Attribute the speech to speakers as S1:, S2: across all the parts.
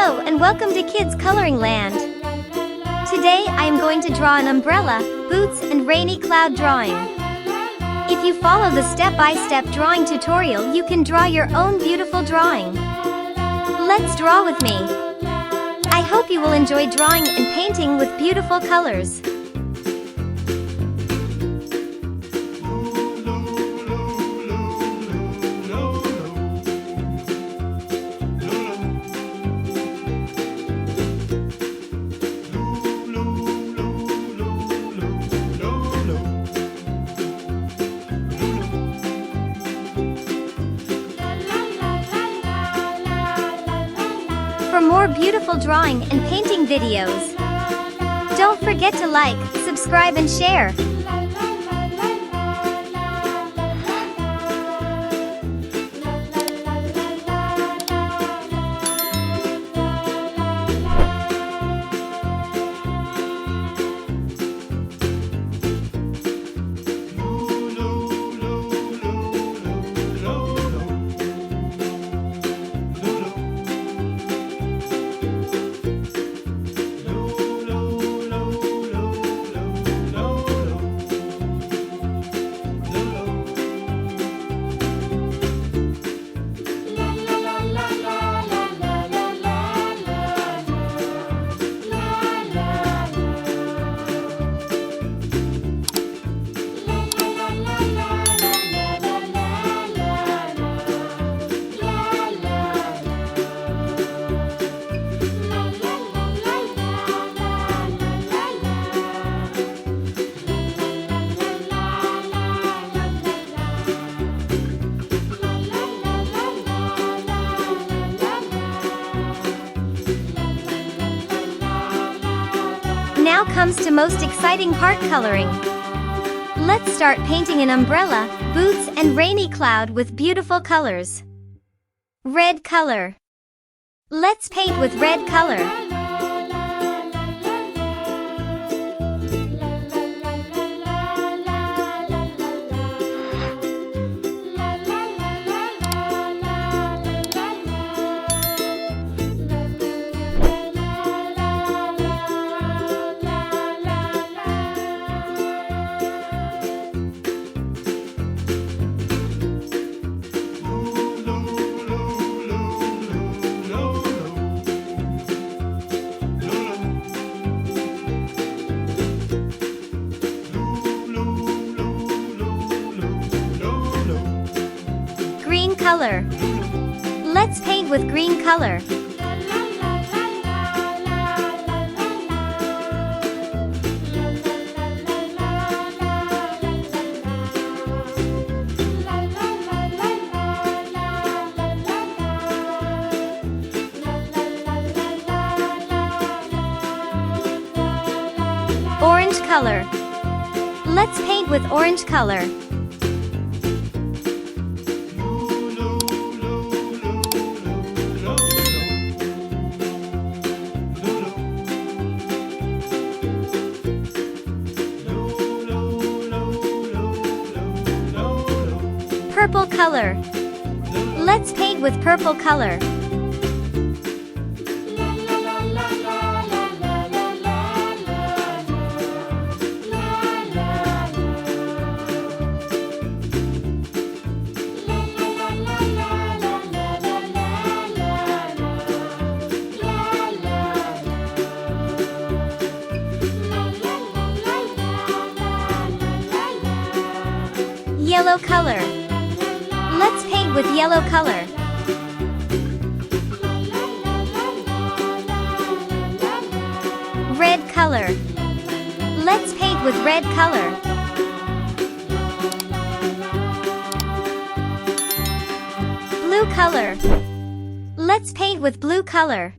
S1: Hello and welcome to Kids Coloring Land. Today I am going to draw an umbrella, boots and rainy cloud drawing. If you follow the step-by-step drawing tutorial, you can draw your own beautiful drawing. Let's draw with me. I hope you will enjoy drawing and painting with beautiful colors. For more beautiful drawing and painting videos, don't forget to like, subscribe and share. Now comes to most exciting part, coloring. Let's start painting an umbrella, boots and rainy cloud with beautiful colors. Red color. Let's paint with red color. Green color. Let's paint with green color. Orange color. Let's paint with orange color. Purple color. Let's paint with purple color. Yellow color. Let's paint with yellow color. Red color. Let's paint with red color. Blue color. Let's paint with blue color.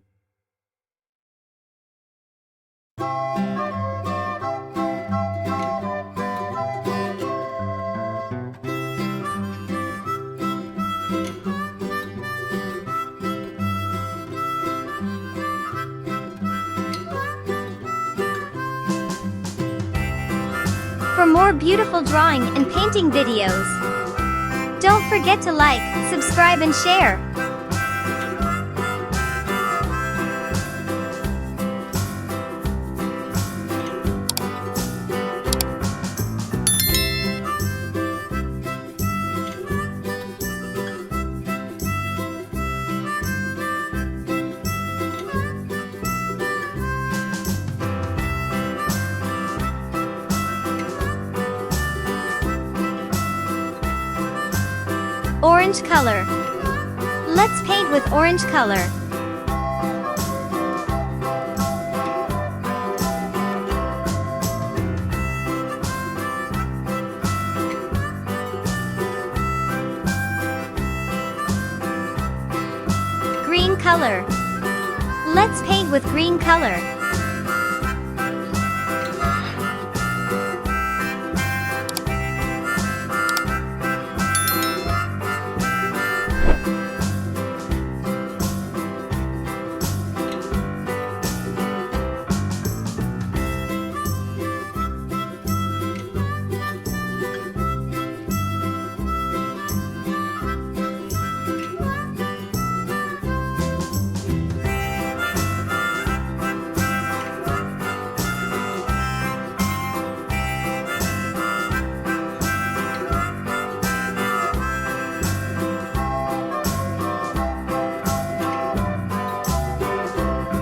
S1: For more beautiful drawing and painting videos, don't forget to like, subscribe and share. Orange color. Let's paint with orange color. Green color. Let's paint with green color.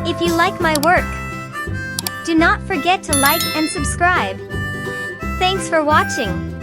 S1: If you like my work, do not forget to like and subscribe. Thanks for watching.